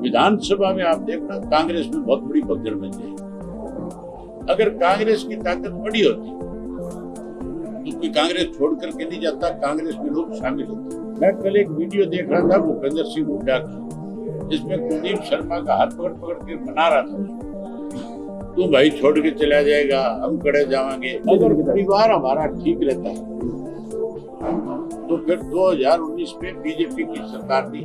विधानसभा में आप देखना कांग्रेस में बहुत बड़ी भगदड़ बन जाएगी। अगर कांग्रेस की ताकत बड़ी होती तो कोई कांग्रेस छोड़ करके नहीं जाता, कांग्रेस में लोग शामिल होते। मैं कल एक वीडियो देख रहा था भूपेंद्र सिंह हुड्डा का, जिसमें कुलदीप शर्मा का हाथ पकड़ पकड़ के मना रहा था, तू भाई छोड़ के चला जाएगा, हम कड़े जाएंगे। अगर परिवार हमारा ठीक रहता है तो फिर 2019 में बीजेपी की सरकार थी,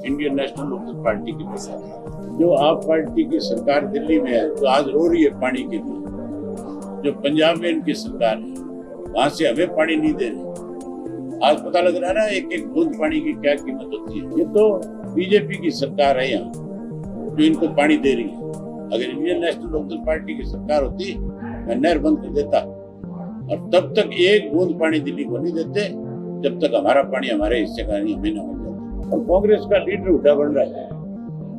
इंडियन नेशनल लोकल पार्टी की सरकार। जो आप पार्टी की सरकार दिल्ली में है, तो आज रो रही है पानी के लिए। जो पंजाब में इनकी सरकार है, वहां से हमें पानी नहीं दे रहे। आज पता लग रहा है ना एक एक बूंद पानी की क्या कीमत होती है। ये तो बीजेपी की सरकार है यहाँ जो इनको पानी दे रही है। अगर इंडियन नेशनल लोकल पार्टी की सरकार होती, मैं नहर बंद कर देता और तब तक एक बूंद पानी दिल्ली को नहीं देते जब तक हमारा पानी हमारे हिस्से का नहीं, हमें ना मिल जाता। और कांग्रेस का लीडर हुड्डा बन रहा है,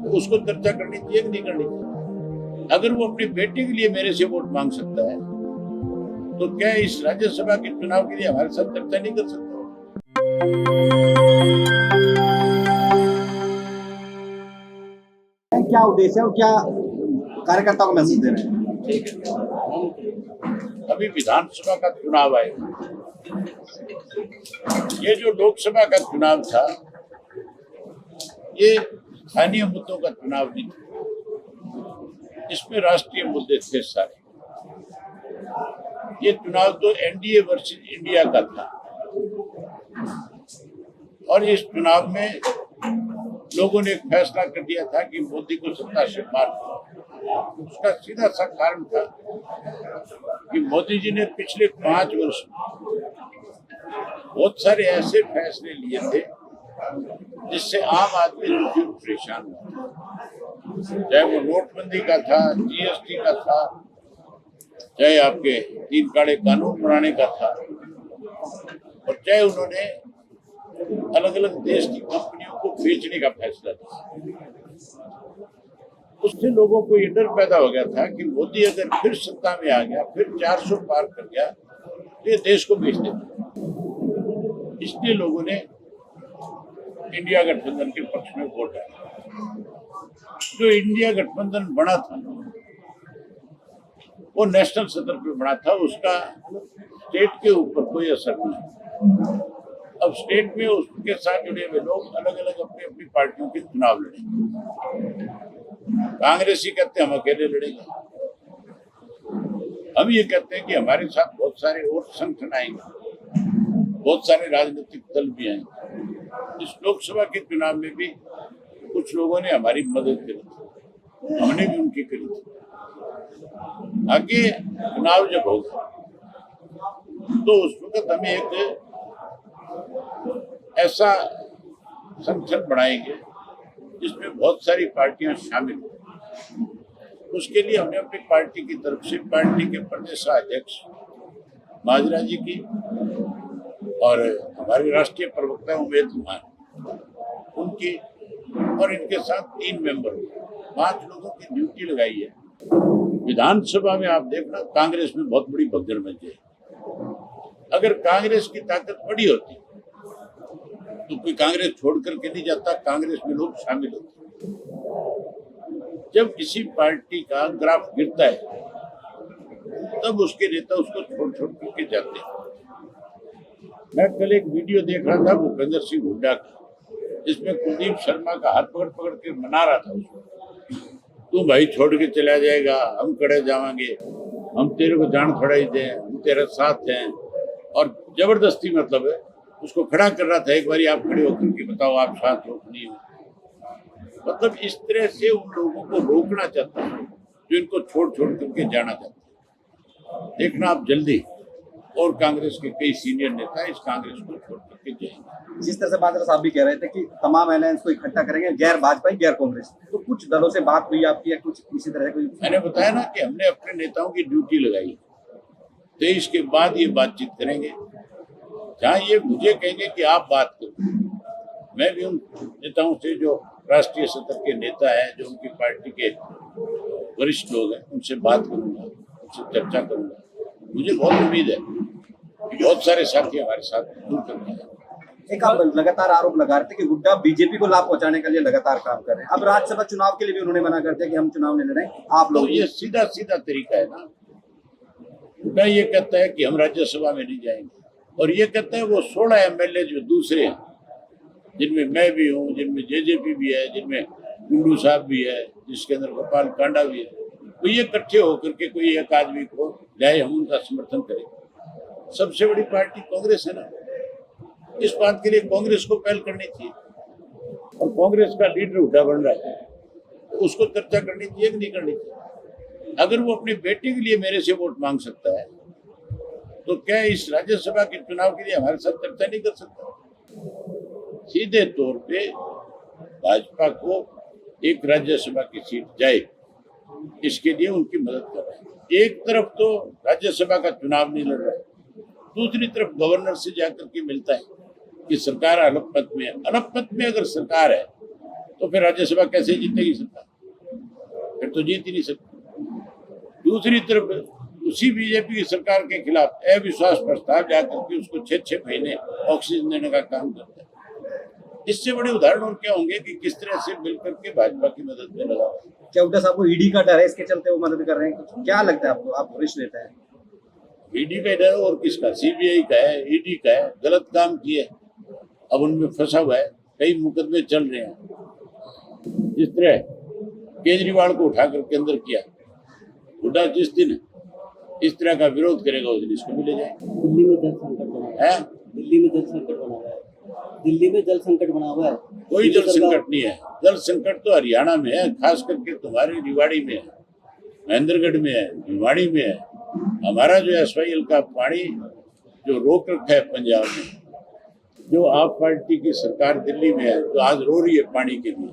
तो उसको चर्चा करनी चाहिए कि नहीं करनी चाहिए? अगर वो अपनी बेटी के लिए मेरे से वोट मांग सकता है, तो क्या इस राज्यसभा के चुनाव के लिए हमारे साथ चर्चा नहीं कर सकता? क्या उद्देश्य है और क्या कार्यकर्ता को मैसेज दे रहे हैं? ठीक है, अभी विधानसभा का चुनाव आएगा। ये जो लोकसभा का चुनाव था, ये स्थानीय मुद्दों का चुनाव नहीं था, इसमें राष्ट्रीय मुद्दे थे सारे। ये चुनाव तो एनडीए वर्सेस इंडिया का था और इस चुनाव में लोगों ने एक फैसला कर दिया था कि मोदी को सत्ता से मार। उसका सीधा सा कारण था कि मोदी जी ने पिछले 5 वर्ष में बहुत सारे ऐसे फैसले लिए थे जिससे आम आदमी दुखी और परेशान हुआ। चाहे वो नोटबंदी का था, जीएसटी का था, चाहे आपके 3 काले कानून बनाने का था, और चाहे उन्होंने अलग अलग देश की कंपनियों को बेचने का फैसला किया। उससे लोगों को ये डर पैदा हो गया था कि मोदी अगर फिर सत्ता में आ गया, फिर 400 पार कर गया, तो ये देश को बेच देता। इसलिए लोगों ने इंडिया गठबंधन के पक्ष में वोट डाला। जो इंडिया गठबंधन बना था वो नेशनल सतर पे बना था, उसका स्टेट के ऊपर कोई असर नहीं। अब स्टेट में उसके साथ जुड़े हुए लोग अलग अलग अपनी अपनी पार्टियों के चुनाव लड़ेंगे। कांग्रेसी कहते हैं हम अकेले लड़ेंगे, हम ये कहते हैं कि हमारे साथ बहुत सारे और संगठन आएंगे, बहुत सारे राजनीतिक दल भी आएंगे। इस लोकसभा के चुनाव में भी कुछ लोगों ने हमारी मदद करी थी, हमने भी उनकी करी थी। आगे चुनाव जब होगा तो उस वक्त हमें एक ऐसा संगठन बनाएंगे जिसमें बहुत सारी पार्टियां शामिल हों। उसके लिए हमने अपनी पार्टी की तरफ से पार्टी के प्रदेशाध्यक्ष माजरा जी की और हमारे राष्ट्रीय प्रवक्ता उमेद कुमार उनकी और इनके साथ 3 मेंबर 5 लोगों की ड्यूटी लगाई है। विधानसभा में आप देखना कांग्रेस में बहुत बड़ी भगदड़ मच जाएगी। अगर कांग्रेस की ताकत बड़ी होती तो कोई कांग्रेस छोड़ करके नहीं जाता, कांग्रेस में लोग शामिल होते। जब किसी पार्टी का ग्राफ गिरता है तब उसके नेता उसको छोड़ छोड़ करके जाते हैं। मैं कल एक वीडियो देख रहा था भूपेंद्र सिंह हुड्डा का, जिसमें कुलदीप शर्मा का हाथ पकड़ पकड़ के मना रहा था उसको, तू भाई छोड़ के चला जाएगा, हम कड़े जाएंगे, हम तेरे को जान थोड़ा ही दें, हम तेरे साथ हैं। और जबरदस्ती मतलब है उसको खड़ा कर रहा था। एक बार आप खड़े होकर के बताओ आप साथ हो नहीं हो। मतलब इस तरह से उन लोगों को रोकना चाहता है जो इनको छोड़ छोड़ करके जाना चाहता है। देखना आप जल्दी और कांग्रेस के कई सीनियर नेता इस कांग्रेस को छोड़ करके जाएंगे। जिस तरह से बादल साहब भी कह रहे थे कि तमाम अलायंस को इकट्ठा करेंगे, गैर भाजपा गैर कांग्रेस, तो कुछ दलों से बात हुई आपकी या कुछ इसी तरह कोई? मैंने बताया ना कि हमने अपने नेताओं की ड्यूटी लगाई, 23 के बाद ये बातचीत करेंगे। जहाँ ये मुझे कहेंगे कि आप बात करो, मैं भी उन नेताओं से जो राष्ट्रीय सतर के नेता हैं, जो उनकी पार्टी के वरिष्ठ लोग हैं, उनसे बात करूंगा, उनसे चर्चा करूंगा। मुझे बहुत उम्मीद है कि बहुत सारे साथी हमारे साथ जुड़ करके हैं। एक आप लगातार आरोप लगा रहे थे कि हुड्डा बीजेपी को लाभ पहुंचाने के लिए लगातार काम कर रहे हैं। अब राज्यसभा चुनाव के लिए भी उन्होंने मना कर दिया कि हम चुनाव नहीं लड़ रहे हैं, आप तो लोग। ये सीधा सीधा तरीका है ना। हुड्डा ये कहता है कि हम राज्यसभा में नहीं जाएंगे, और ये कहता है वो 16 MLA जो दूसरे हैं, जिनमें मैं भी हूँ, जिनमें जेजेपी भी है, जिनमें गुंडू साहब भी है, जिसके अंदर गोपाल कांडा भी है, तो ये इकट्ठे होकर के कोई एक आदमी को जाए, हम उनका समर्थन करें। सबसे बड़ी पार्टी कांग्रेस है ना, इस बात के लिए कांग्रेस को पहल करनी चाहिए, और कांग्रेस का लीडर हुड्डा बन रहा है, तो उसको चर्चा करनी चाहिए कि नहीं करनी चाहिए। अगर वो अपने बेटे के लिए मेरे से वोट मांग सकता है, तो क्या इस राज्यसभा के चुनाव के लिए हमारे साथ चर्चा नहीं कर सकता? सीधे तौर पे भाजपा को एक राज्यसभा की सीट जाए, इसके लिए उनकी मदद कर रहे हैं। एक तरफ तो राज्यसभा का चुनाव नहीं लड़ रहा है, दूसरी तरफ गवर्नर से जाकर के मिलता है कि सरकार अल्पमत में है। अल्पमत में अगर सरकार है तो फिर राज्यसभा कैसे जीतेगी सरकार? फिर तो जीत ही नहीं सकती। दूसरी तरफ उसी बीजेपी की सरकार के खिलाफ अविश्वास प्रस्ताव जाकर के उसको 6-6 महीने ऑक्सीजन देने का काम करता है। इससे बड़े उदाहरण और क्या होंगे कि किस तरह से मिलकर के भाजपा की मदद में लगा। क्या हुड्डा साहब को ईडी का डर है, इसके चलते वो मदद कर रहे हैं? कुछ क्या लगता है आपको, आप वरिष्ठ नेता हैं? ईडी का डर और किसका? सीबीआई का है, ईडी का है। गलत काम किए, अब उनमें फंसा हुआ है, कई मुकदमे चल रहे हैं। जिस तरह केजरीवाल को उठा करके अंदर किया, हुड्डा जिस दिन इस तरह का विरोध करेगा उस दिन इसको भी ले जाएंगे। दिल्ली में जल संकट बना है, दिल्ली में जल संकट बना हुआ है, दिल्ली में जल संकट बना हुआ है। कोई जल संकट नहीं है। जल संकट तो हरियाणा में है, खास करके तुम्हारे रिवाड़ी में है, महेंद्रगढ़ में है, भिवाड़ी में है। हमारा जो SYL का पानी जो रोक रखा है पंजाब में, जो आप पार्टी की सरकार दिल्ली में है, तो आज रो रही है पानी के लिए,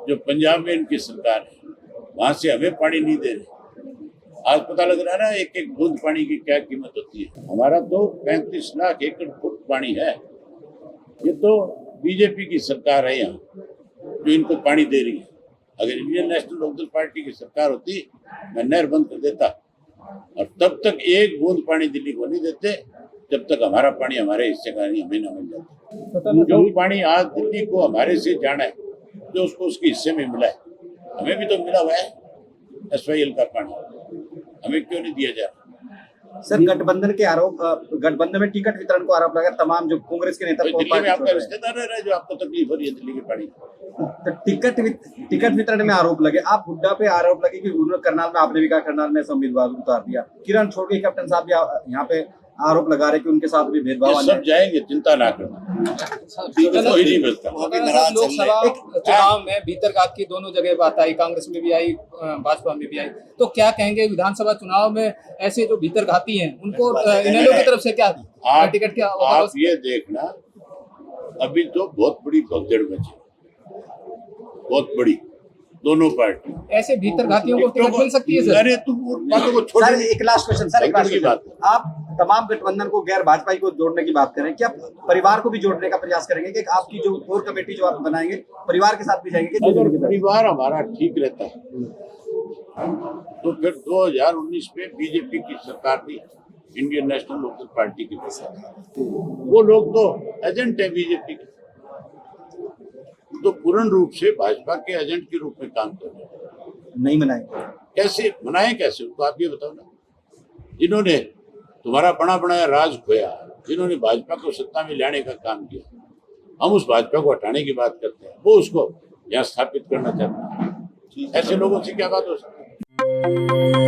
जो पंजाब में इनकी सरकार है, वहां से हमें पानी नहीं दे रहे। आज पता लग रहा है ना एक एक बूंद पानी की क्या कीमत होती है। हमारा तो 35 लाख एकड़ फुट पानी है। ये तो बीजेपी की सरकार है यहाँ जो इनको पानी दे रही है। अगर इंडियन नेशनल लोकदल पार्टी की सरकार होती, मैं नहर बंद कर देता, और तब तक एक बूंद पानी दिल्ली को नहीं देते जब तक हमारा पानी हमारे हिस्से का नहीं, हमें ना मिल जाता। जो पानी आज दिल्ली को हमारे से जाना है, जो उसको उसके हिस्से में मिला है, हमें भी तो मिला हुआ है SYL का पानी, हमें क्यों नहीं दिया जा रहा? सर, गठबंधन के आरोप, गठबंधन में टिकट वितरण को आरोप लगा, तमाम जो कांग्रेस के नेता दिल्ली में आपका रिश्तेदार रह रहा है जो आपको तकलीफ हो रही है दिल्ली के पानी। तो टिकट वितरण में आरोप लगे, आप हुड्डा पे आरोप लगे कि उन्होंने करनाल में, आपने भी कहा करनाल में संविधान उतार दिया। किरण छोड़ के कैप्टन साहब भी यहाँ पे आरोप लगा रहे कि उनके साथ भी भेदभाव। सब जाएंगे, चिंता ना करना, कोई नहीं बचता। लोकसभा चुनाव में भीतरघात की दोनों जगह बात आई, कांग्रेस में भी आई, भाजपा में भी आई, तो क्या कहेंगे विधानसभा चुनाव में ऐसे जो भीतरघाती हैं उनको इनेलो की तरफ से क्या टिकट क्या? आप ये देखना, अभी तो बहुत बड़ी भगदड़ मची, बहुत बड़ी, दोनों पार्टी। ऐसे भीतरघातियों को टिकट मिल सकती है सर? अरे तुम बातों को छोड़। सर, एक लास्ट क्वेश्चन सर, एक लास्ट क्वेश्चन। आप तमाम गठबंधन को, गैर भाजपाई को जोड़ने की बात करें, क्या परिवार को भी जोड़ने का प्रयास करेंगे कि आपकी जो कोर कमेटी जो आप बनाएंगे परिवार के साथ भी जाएंगे? अगर परिवार हमारा ठीक रहता है तो फिर 2019 में बीजेपी की सरकार थी, इंडियन नेशनल लोकदल पार्टी की सरकार। वो लोग तो एजेंट है बीजेपी के, तो पूर्ण रूप से भाजपा के एजेंट के रूप में काम कर रहे हैं। नहीं मनाएंगे? कैसे मनाएं? कैसे उनको आप ये बताओ ना। जिन्होंने तुम्हारा बड़ा बनाया राज खोया, जिन्होंने भाजपा को सत्ता में लाने का काम किया, हम उस भाजपा को हटाने की बात करते हैं, वो उसको यहाँ स्थापित करना चाहते हैं। ऐसे लोगों से क्या बात हो सकती है?